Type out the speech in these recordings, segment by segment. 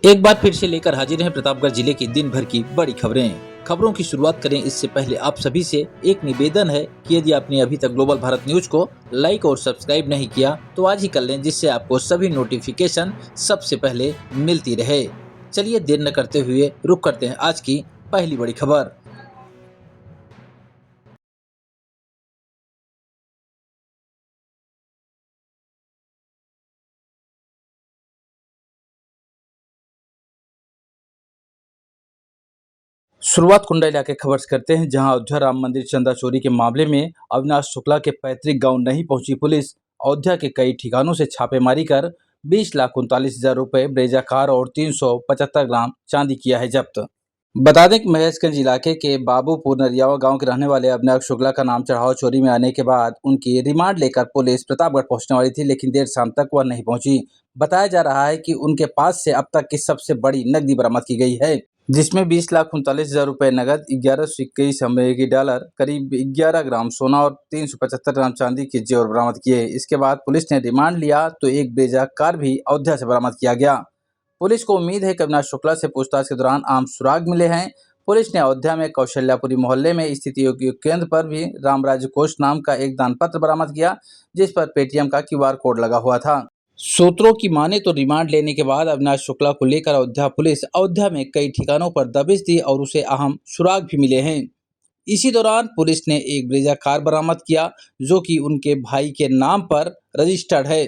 एक बार फिर से लेकर हाजिर हैं प्रतापगढ़ जिले की दिन भर की बड़ी खबरें। खबरों की शुरुआत करें इससे पहले आप सभी से एक निवेदन है कि यदि आपने अभी तक ग्लोबल भारत न्यूज को लाइक और सब्सक्राइब नहीं किया तो आज ही कर लें, जिससे आपको सभी नोटिफिकेशन सबसे पहले मिलती रहे। चलिए देर न करते हुए रुक करते हैं आज की पहली बड़ी खबर। शुरुआत कुंडा इलाके खबर से करते हैं, जहां अयोध्या राम मंदिर चंदा चोरी के मामले में अविनाश शुक्ला के पैतृक गांव नहीं पहुंची पुलिस। अयोध्या के कई ठिकानों से छापेमारी कर 20,39,000 रुपए, ब्रेजा कार और 375 ग्राम चांदी किया है जब्त। बता दें कि महेशगंज इलाके के बाबूपुर नरियावा गांव के रहने वाले अविनाश शुक्ला का नाम चढ़ावा चोरी में आने के बाद उनकी रिमांड लेकर पुलिस प्रतापगढ़ पहुंचने वाली थी, लेकिन देर शाम तक वह नहीं पहुंची। बताया जा रहा है कि उनके पास से अब तक की सबसे बड़ी नकदी बरामद की गई है, जिसमें 20,39,000 रुपए नगद, 1121 अमेरिकी डॉलर, करीब 11 ग्राम सोना और 375 ग्राम चांदी के जेवर बरामद किए। इसके बाद पुलिस ने रिमांड लिया तो एक ब्रेजा कार भी अयोध्या से बरामद किया गया। पुलिस को उम्मीद है कि अविनाश शुक्ला से पूछताछ के दौरान आम सुराग मिले हैं। पुलिस ने अयोध्या में कौशल्यापुरी मोहल्ले में स्थित योग केंद्र पर भी रामराज्य कोष नाम का एक दान पत्र बरामद किया, जिस पर पेटीएम का QR कोड लगा हुआ था। सूत्रों की माने तो रिमांड लेने के बाद अविनाश शुक्ला को लेकर अयोध्या में कई ठिकानों पर दबिश दी और उसे अहम सुराग भी मिले हैं। इसी दौरान पुलिस ने एक ब्रेजा कार बरामद किया, जो कि उनके भाई के नाम पर रजिस्टर्ड है।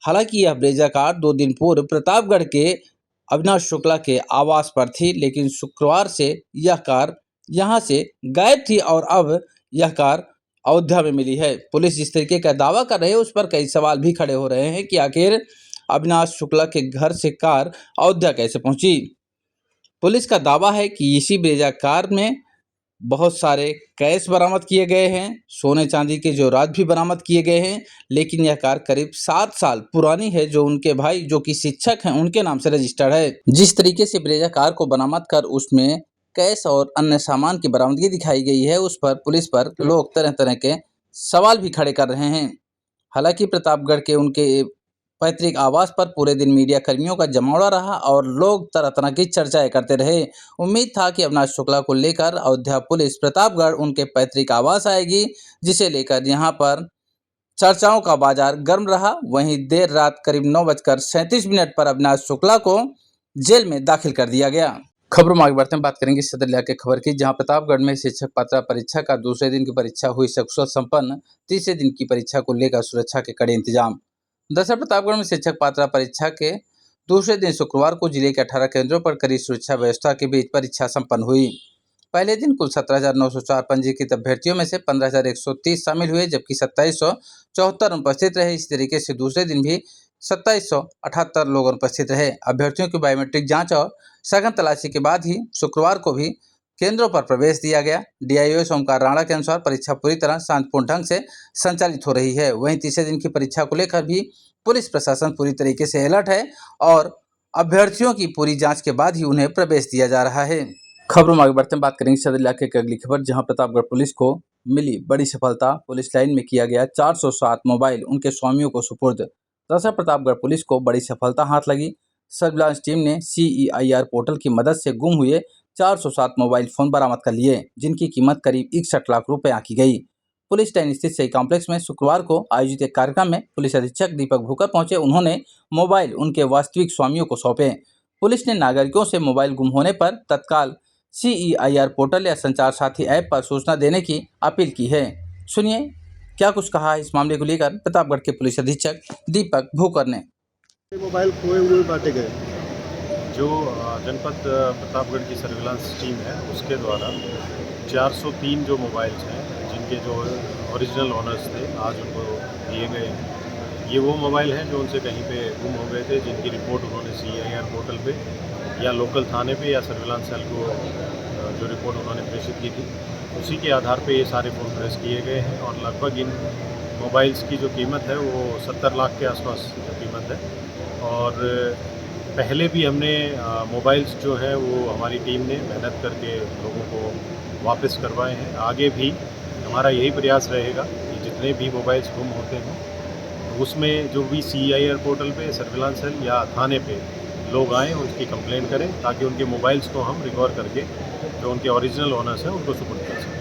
हालांकि यह ब्रेजा कार 2 दिन पूर्व प्रतापगढ़ के अविनाश शुक्ला के आवास पर थी, लेकिन शुक्रवार से यह कार यहां से गायब थी और अब यह कार अयोध्या में मिली है। पुलिस जिस तरीके का दावा कर रही है उस पर कई सवाल भी खड़े हो रहे हैं कि आखिर अविनाश शुक्ला के घर से कार अयोध्या कैसे पहुंची। पुलिस का दावा है कि इसी ब्रेजा कार में बहुत सारे कैश बरामद किए गए हैं, सोने चांदी के जेवरात भी बरामद किए गए हैं, लेकिन यह कार करीब 7 साल पुरानी है, जो उनके भाई जो कि शिक्षक हैं उनके नाम से रजिस्टर्ड है। जिस तरीके से ब्रेजा कार को बरामद कर उसमें कैश और अन्य सामान की बरामदगी दिखाई गई है, उस पर पुलिस पर लोग तरह तरह के सवाल भी खड़े कर रहे हैं। हालांकि प्रतापगढ़ के उनके पैतृक आवास पर पूरे दिन मीडिया कर्मियों का जमावड़ा रहा और लोग तरह तरह की चर्चाएं करते रहे। उम्मीद था कि अविनाश शुक्ला को लेकर अयोध्या पुलिस प्रतापगढ़ उनके पैतृक आवास आएगी, जिसे लेकर यहां पर चर्चाओं का बाजार गर्म रहा। वहीं देर रात करीब 9:37 पर अविनाश शुक्ला को जेल में दाखिल कर दिया गया। खबरों में आगे बढ़ते हैं, बात करेंगे सदर इलाके खबर की, जहां प्रतापगढ़ में शिक्षक पात्रता परीक्षा का दूसरे दिन की परीक्षा हुई सकुशल संपन्न। तीसरे दिन की परीक्षा को लेकर सुरक्षा के कड़े इंतजाम। दरअसल प्रतापगढ़ में शिक्षक पात्रता परीक्षा के दूसरे दिन शुक्रवार को जिले के 18 केंद्रों पर कड़ी सुरक्षा व्यवस्था के बीच परीक्षा संपन्न हुई। पहले दिन कुल 17,904 पंजीकृत अभ्यर्थियों में से 15,130 शामिल हुए, जबकि 2,774 उपस्थित रहे। इसी तरीके से दूसरे दिन भी 2,778 लोग उपस्थित रहे। अभ्यर्थियों की बायोमेट्रिक जांच और सघन तलाशी के बाद ही शुक्रवार को भी केंद्रों पर प्रवेश दिया गया। DIO ओमकार राणा के अनुसार परीक्षा पूरी तरह शांतिपूर्ण ढंग से संचालित हो रही है। वहीं तीसरे दिन की परीक्षा को लेकर भी पुलिस प्रशासन पूरी तरीके से अलर्ट है और अभ्यर्थियों की पूरी जांच के बाद ही उन्हें प्रवेश दिया जा रहा है। खबरों में आगे बढ़ते हैं, बात करेंगे सदर इलाके की अगली खबर, जहां प्रतापगढ़ पुलिस को मिली बड़ी सफलता। पुलिस लाइन में किया गया 407 मोबाइल उनके स्वामियों को सुपुर्द। दरअसल प्रतापगढ़ पुलिस को बड़ी सफलता हाथ लगी। सर्विलांस टीम ने CEIR पोर्टल की मदद से गुम हुए 407 मोबाइल फोन बरामद कर लिए, जिनकी कीमत करीब 61 लाख रुपए आंकी गई। पुलिस लाइन स्थित सही कॉम्प्लेक्स में शुक्रवार को आयोजित एक कार्यक्रम में पुलिस अधीक्षक दीपक भूकर पहुंचे। उन्होंने मोबाइल उनके वास्तविक स्वामियों को सौंपे। पुलिस ने नागरिकों से मोबाइल गुम होने पर तत्काल CEIR पोर्टल या संचार साथी ऐप पर सूचना देने की अपील की है। सुनिए क्या कुछ कहा है इस मामले को लेकर प्रतापगढ़ के पुलिस अधीक्षक दीपक भूकर ने। मोबाइल खोए हुए बांटे गए। जो जनपद प्रतापगढ़ की सर्विलांस टीम है उसके द्वारा 403 जो मोबाइल्स हैं जिनके जो ओरिजिनल ओनर्स थे आज उनको दिए गए हैं। ये वो मोबाइल हैं जो उनसे कहीं पे गुम हो गए थे, जिनकी रिपोर्ट उन्होंने CEIR पोर्टल पे या लोकल थाने पे या सर्विलांस सेल को जो रिपोर्ट उन्होंने प्रेषित की थी, उसी के आधार पे ये सारे फ़ोन ट्रेस किए गए हैं। और लगभग इन मोबाइल्स की जो कीमत है वो 70 लाख के आसपास कीमत है। और पहले भी हमने मोबाइल्स जो है वो हमारी टीम ने मेहनत करके लोगों को वापस करवाए हैं। आगे भी हमारा यही प्रयास रहेगा कि जितने भी मोबाइल्स गुम होते हैं उसमें जो भी CEIR पोर्टल पे, सर्विलांस सेल या थाने पे लोग आएँ, उनकी कंप्लेंट करें ताकि उनके मोबाइल्स को हम रिकवर करके जो उनके ओरिजिनल ओनर्स हैं उनको सुपुर्द कर सकें।